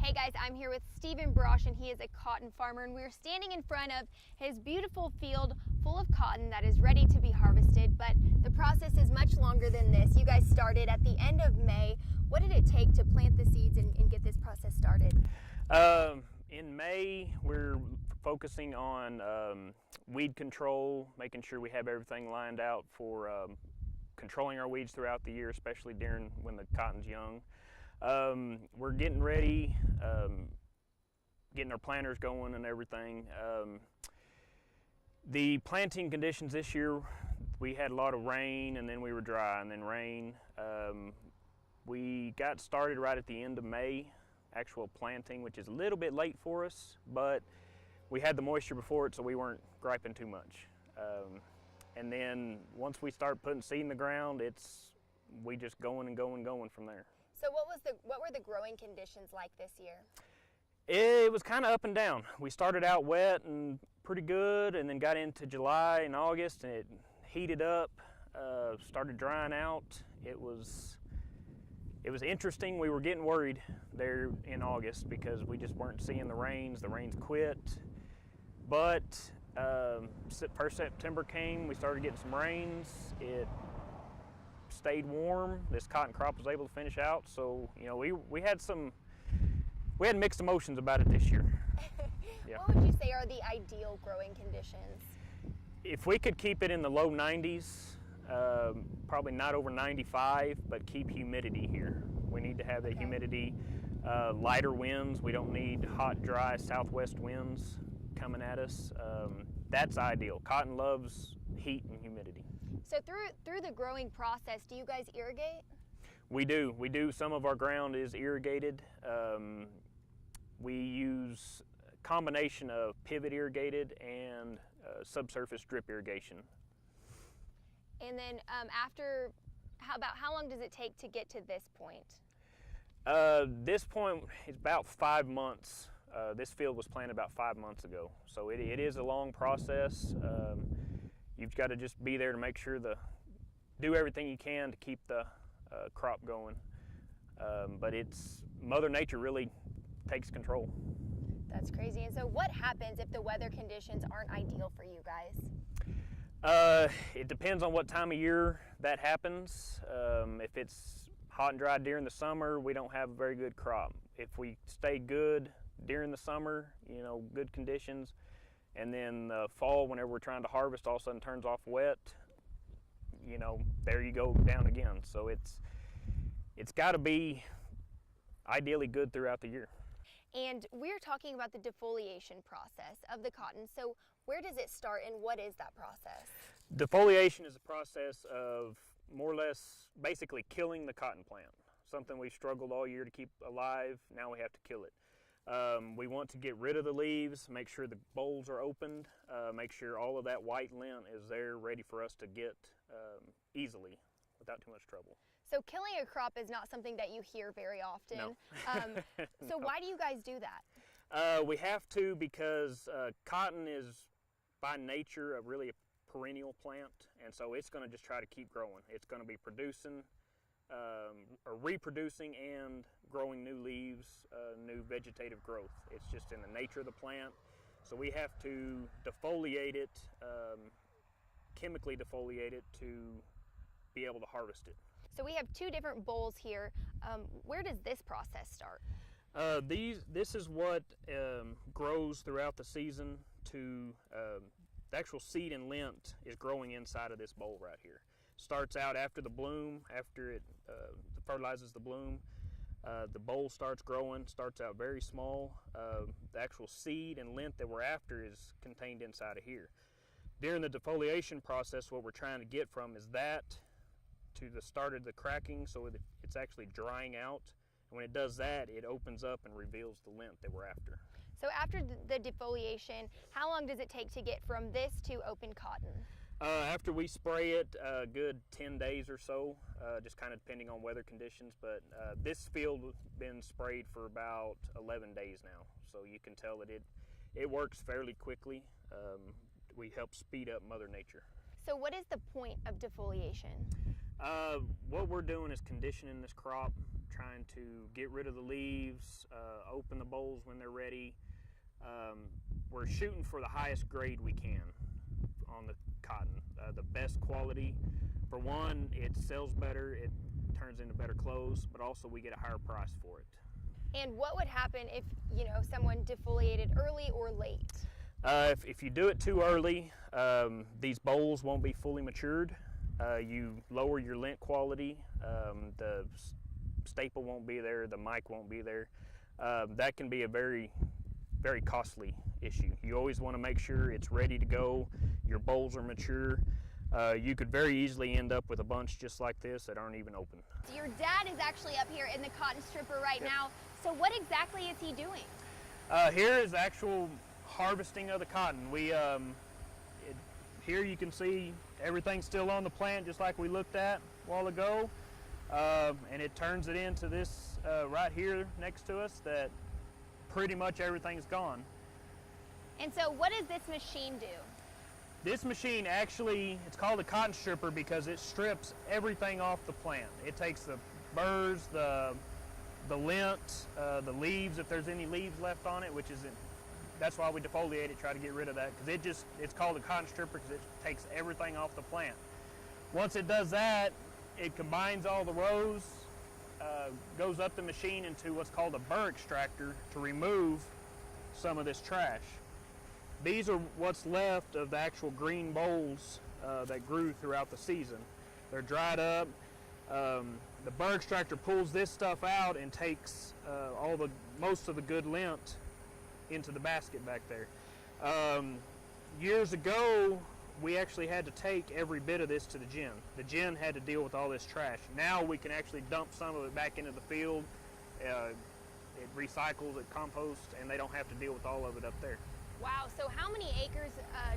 Hey guys, I'm here with Stephen Brosch, and he is a cotton farmer, and we're standing in front of his beautiful field full of cotton that is ready to be harvested, but the process is much longer than this. You guys started at the end of May. What did it take to plant the seeds and get this process started? In May, we're focusing on weed control, making sure we have everything lined out for controlling our weeds throughout the year, especially during when the cotton's young. We're getting ready, getting our planters going and everything. The planting conditions this year, we had a lot of rain, and then we were dry, and then rain. We got started right at the end of May, actual planting, which is a little bit late for us, but we had the moisture before it, so we weren't griping too much. And then once we start putting seed in the ground, we just going and going from there. So what were the growing conditions like this year? It was kind of up and down. We started out wet and pretty good, and then got into July and August, and it heated up, started drying out. It was interesting. We were getting worried there in August because we just weren't seeing the rains. The rains quit. But first September came, we started getting some rains. It stayed warm. This cotton crop was able to finish out. So, you know, we had mixed emotions about it this year. Yeah. What would you say are the ideal growing conditions? If we could keep it in the low 90s, probably not over 95, but keep humidity here. We need to have the humidity, lighter winds. We don't need hot, dry southwest winds coming at us. That's ideal. Cotton loves heat and humidity. So through the growing process, do you guys irrigate? We do. Some of our ground is irrigated. We use a combination of pivot irrigated and subsurface drip irrigation. And then how long does it take to get to this point? This point is about 5 months. This field was planted about 5 months ago, so it is a long process. You've got to just be there to make sure do everything you can to keep the crop going. But Mother Nature really takes control. That's crazy. And so what happens if the weather conditions aren't ideal for you guys? It depends on what time of year that happens. If it's hot and dry during the summer, we don't have a very good crop. If we stay good during the summer, good conditions, and then the fall, whenever we're trying to harvest, all of a sudden turns off wet, there you go down again. So it's got to be ideally good throughout the year. And we're talking about the defoliation process of the cotton. So where does it start, and what is that process? Defoliation is a process of more or less basically killing the cotton plant. Something we've struggled all year to keep alive. Now we have to kill it. We want to get rid of the leaves, make sure the bolls are opened, make sure all of that white lint is there ready for us to get easily without too much trouble. So killing a crop is not something that you hear very often. No. So why do you guys do that? We have to because cotton is by nature really a perennial plant, and so it's going to just try to keep growing. It's going to be producing or reproducing and growing new leaves, new vegetative growth. It's just in the nature of the plant. So we have to defoliate it, chemically defoliate it to be able to harvest it. So we have two different bowls here. Where does this process start? This is what grows throughout the season. The actual seed and lint is growing inside of this bowl right here. Starts out after the bloom, after it fertilizes the bloom. The bowl starts growing, starts out very small. The actual seed and lint that we're after is contained inside of here. During the defoliation process, what we're trying to get from is that to the start of the cracking, so that it's actually drying out. And when it does that, it opens up and reveals the lint that we're after. So after the defoliation, how long does it take to get from this to open cotton? After we spray it, a good 10 days or so, just kind of depending on weather conditions. But this field has been sprayed for about 11 days now, so you can tell that it works fairly quickly. We help speed up Mother Nature. So what is the point of defoliation? What we're doing is conditioning this crop, trying to get rid of the leaves, open the bowls when they're ready. We're shooting for the highest grade we can on the cotton, the best quality. For one, it sells better, it turns into better clothes, but also we get a higher price for it. And what would happen if, someone defoliated early or late? If you do it too early, these bowls won't be fully matured. You lower your lint quality, the staple won't be there, the mic won't be there. That can be a very, very costly issue. You always want to make sure it's ready to go, your bowls are mature. You could very easily end up with a bunch just like this that aren't even open. Your dad is actually up here in the cotton stripper right now. So what exactly is he doing? Here is actual harvesting of the cotton. Here you can see everything's still on the plant just like we looked at a while ago. And it turns it into this right here next to us that pretty much everything's gone. And so what does this machine do? This machine actually, it's called a cotton stripper because it strips everything off the plant. It takes the burrs, the lint, the leaves, if there's any leaves left on it, that's why we defoliate it, try to get rid of that, because it's called a cotton stripper because it takes everything off the plant. Once it does that, it combines all the rows, goes up the machine into what's called a burr extractor to remove some of this trash. These are what's left of the actual green bowls that grew throughout the season. They're dried up. The burr extractor pulls this stuff out and takes most of the good lint into the basket back there. Years ago, we actually had to take every bit of this to the gin. The gin had to deal with all this trash. Now we can actually dump some of it back into the field. It recycles, it composts, and they don't have to deal with all of it up there. Wow, so how many acres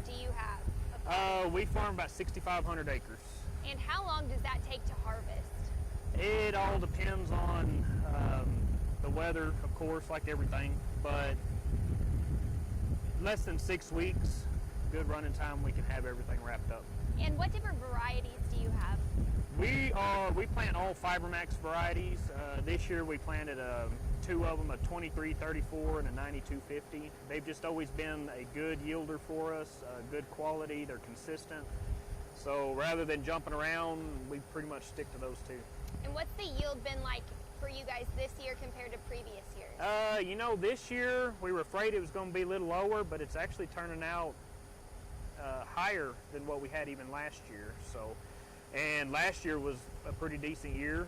do you have? We farm about 6,500 acres. And how long does that take to harvest? It all depends on the weather, of course, like everything, but less than 6 weeks, good running time, we can have everything wrapped up. And what different varieties do you have? We plant all FiberMax varieties. This year we planted two of them, a 2334 and a 9250. They've just always been a good yielder for us, good quality, they're consistent. So rather than jumping around, we pretty much stick to those two. And what's the yield been like for you guys this year compared to previous years? This year we were afraid it was going to be a little lower, but it's actually turning out higher than what we had even last year. And last year was a pretty decent year.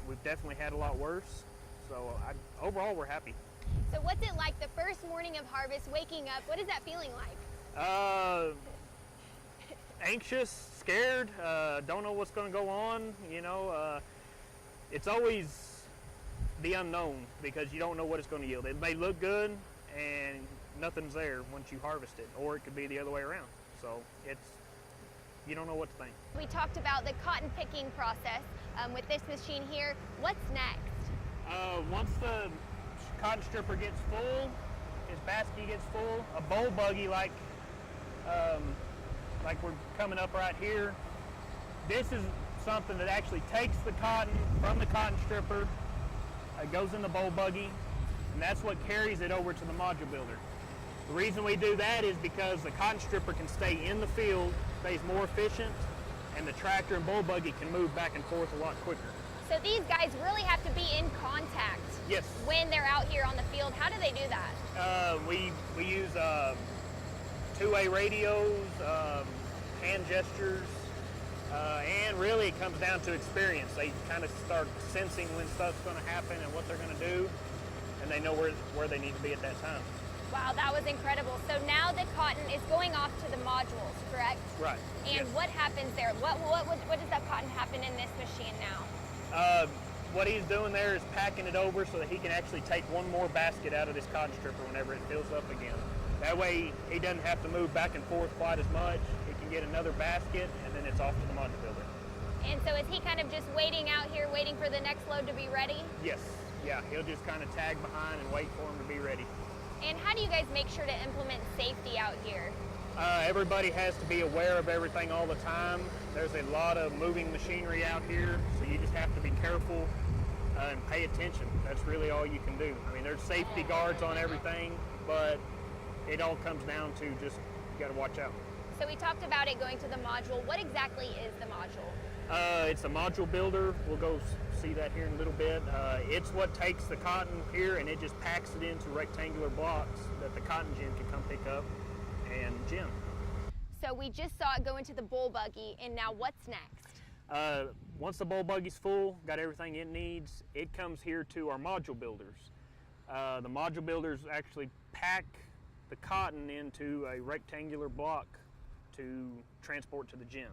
We've definitely had a lot worse. So overall, we're happy. So what's it like the first morning of harvest, waking up? What is that feeling like? Anxious, scared, don't know what's going to go on. It's always the unknown because you don't know what it's going to yield. It may look good and nothing's there once you harvest it, or it could be the other way around. So you don't know what to think. We talked about the cotton picking process with this machine here. What's next? Once the cotton stripper gets full, his basket gets full, a bowl buggy like we're coming up right here, this is something that actually takes the cotton from the cotton stripper, goes in the bowl buggy, and that's what carries it over to the module builder. The reason we do that is because the cotton stripper can stay in the field, stays more efficient, and the tractor and bowl buggy can move back and forth a lot quicker. So these guys really have to be in contact. Yes. When they're out here on the field. How do they do that? We use two-way radios, hand gestures, and really it comes down to experience. They kind of start sensing when stuff's going to happen and what they're going to do, and they know where they need to be at that time. Wow, that was incredible. So now the cotton is going off to the modules, correct? Right. And yes. What happens there? What does that cotton happen in this machine now? What he's doing there is packing it over so that he can actually take one more basket out of this cotton stripper whenever it fills up again. That way he doesn't have to move back and forth quite as much. He can get another basket and then it's off to the module builder. And so is he kind of just waiting out here, waiting for the next load to be ready? Yes, yeah, he'll just kind of tag behind and wait for him to be ready. And how do you guys make sure to implement safety out here? Everybody has to be aware of everything all the time. There's a lot of moving machinery out here, so you just have to be careful. and pay attention. That's really all you can do. I mean, there's safety guards on everything, but it all comes down to just, you gotta watch out. So we talked about it going to the module. What exactly is the module? It's a module builder. We'll go see that here in a little bit. It's what takes the cotton here and it just packs it into rectangular blocks that the cotton gin can come pick up and gin. So we just saw it go into the bull buggy, and now what's next? Once the bull buggy's full, got everything it needs, it comes here to our module builders. The module builders actually pack the cotton into a rectangular block to transport to the gin.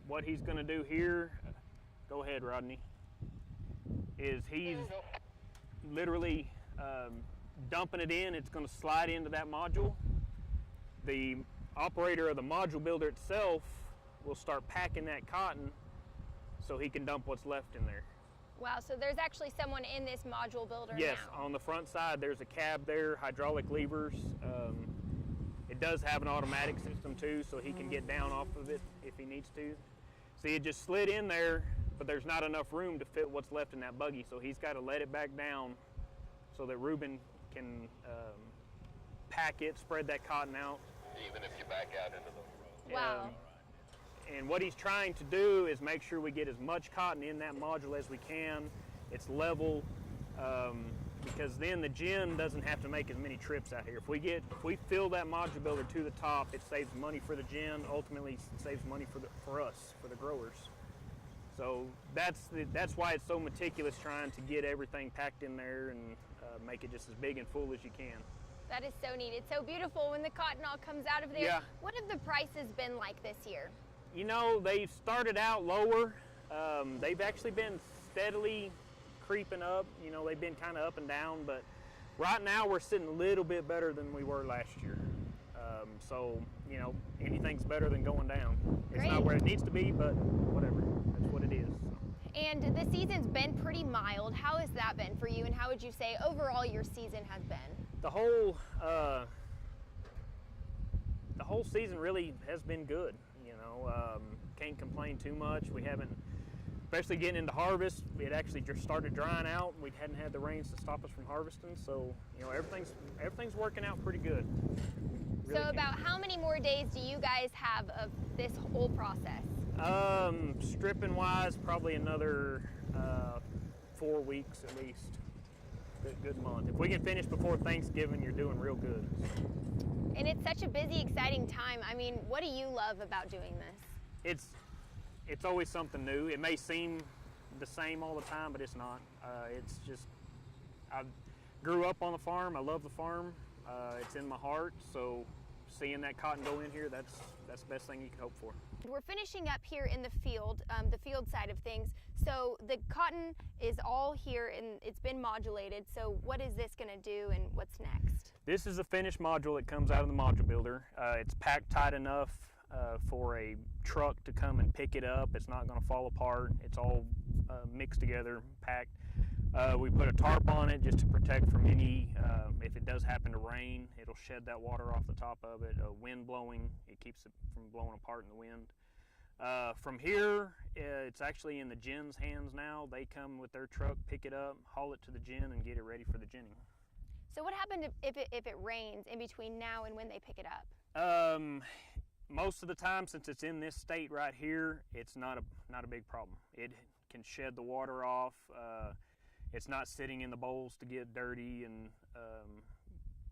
What he's going to do here, go ahead Rodney, is he's literally dumping it in. It's going to slide into that module. The operator of the module builder itself will start packing that cotton so he can dump what's left in there. Wow, so there's actually someone in this module builder Yes, now. on the front side there's a cab there, hydraulic levers. It does have an automatic system too, so he can get down off of it if he needs to. See, it just slid in there, but there's not enough room to fit what's left in that buggy, so he's got to let it back down so that Ruben can pack it, spread that cotton out. Even if you back out into the road. Wow. And what he's trying to do is make sure we get as much cotton in that module as we can. It's level, because then the gin doesn't have to make as many trips out here. If we fill that module builder to the top, it saves money for the gin. Ultimately, it saves money for us, for the growers. So that's why it's so meticulous, trying to get everything packed in there and make it just as big and full as you can. That is so neat. It's so beautiful when the cotton all comes out of there. Yeah. What have the prices been like this year? You know, they've started out lower. They've actually been steadily creeping up. You know, they've been kind of up and down, but right now we're sitting a little bit better than we were last year. So, you know, anything's better than going down. It's Great. not where it needs to be, but whatever. That's what it is. And the season's been pretty mild. How has that been for you, and how would you say overall your season has been? The whole season really has been good. You know, can't complain too much. We haven't, especially getting into harvest, it actually just started drying out. We hadn't had the rains to stop us from harvesting, so you know everything's working out pretty good. Really So about how many more days do you guys have of this whole process? Stripping wise, probably another 4 weeks at least. Good month. If we can finish before Thanksgiving, you're doing real good. And it's such a busy, exciting time. I mean, what do you love about doing this? It's always something new. It may seem the same all the time, but it's not. It's just, I grew up on the farm. I love the farm. It's in my heart. So seeing that cotton go in here, that's the best thing you can hope for. We're finishing up here in the field side of things. So the cotton is all here and it's been modulated. So what is this going to do and what's next? This is the finished module that comes out of the module builder. It's packed tight enough for a truck to come and pick it up. It's not going to fall apart. It's all mixed together, packed. We put a tarp on it just to protect from any, if it does happen to rain, it'll shed that water off the top of it. Wind blowing, it keeps it from blowing apart in the wind. From here, it's actually in the gin's hands now. They come with their truck, pick it up, haul it to the gin, and get it ready for the ginning. So what happens if it rains in between now and when they pick it up? Most of the time, since it's in this state right here, it's not a big problem. It can shed the water off. It's not sitting in the bowls to get dirty and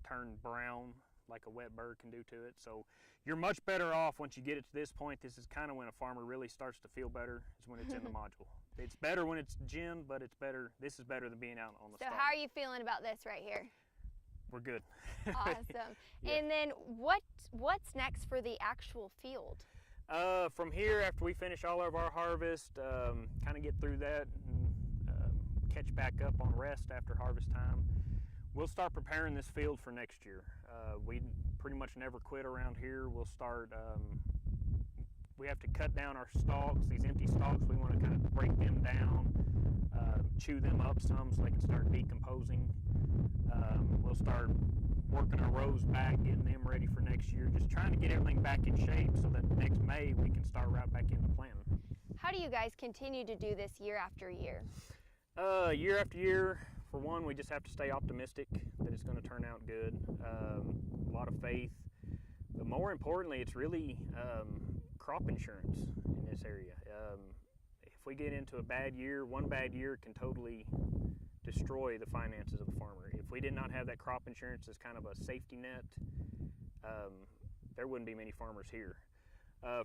turn brown like a wet bird can do to it. So you're much better off once you get it to this point. This is kind of when a farmer really starts to feel better, is when it's in the module. It's better when it's gin, but it's better. This is better than being out on the So stalk. how are you feeling about this right here? We're good. Awesome. Yeah. And then what's next for the actual field? From here, after we finish all of our harvest, kind of get through that and catch back up on rest after harvest time, we'll start preparing this field for next year. We pretty much never quit around here. We'll start, we have to cut down our stalks, these empty stalks. We want to kind of break them down, chew them up some so they can start decomposing. We'll start working our rows back, getting them ready for next year, just trying to get everything back in shape so that next May we can start right back into planting. How do you guys continue to do this year after year? Year after year, for one, we just have to stay optimistic that it's going to turn out good. A lot of faith, but more importantly, it's really crop insurance in this area. If we get into a bad year, one bad year can totally destroy the finances of a farmer. If we did not have that crop insurance as kind of a safety net, there wouldn't be many farmers here.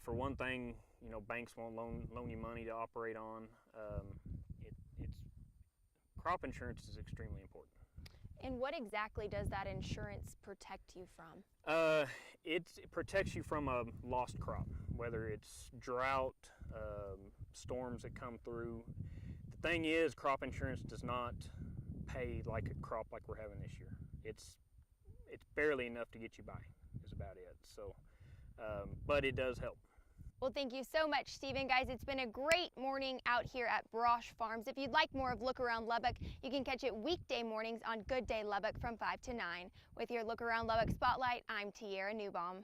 For one thing, you know, banks won't loan you money to operate on. Crop insurance is extremely important. And what exactly does that insurance protect you from? It protects you from a lost crop, whether it's drought, storms that come through. The thing is, crop insurance does not pay like a crop like we're having this year. It's barely enough to get you by, is about it. So, but it does help. Well, thank you so much, Stephen. Guys, it's been a great morning out here at Brosch Farms. If you'd like more of Look Around Lubbock, you can catch it weekday mornings on Good Day Lubbock from 5 to 9. With your Look Around Lubbock Spotlight, I'm Tierra Newbaum.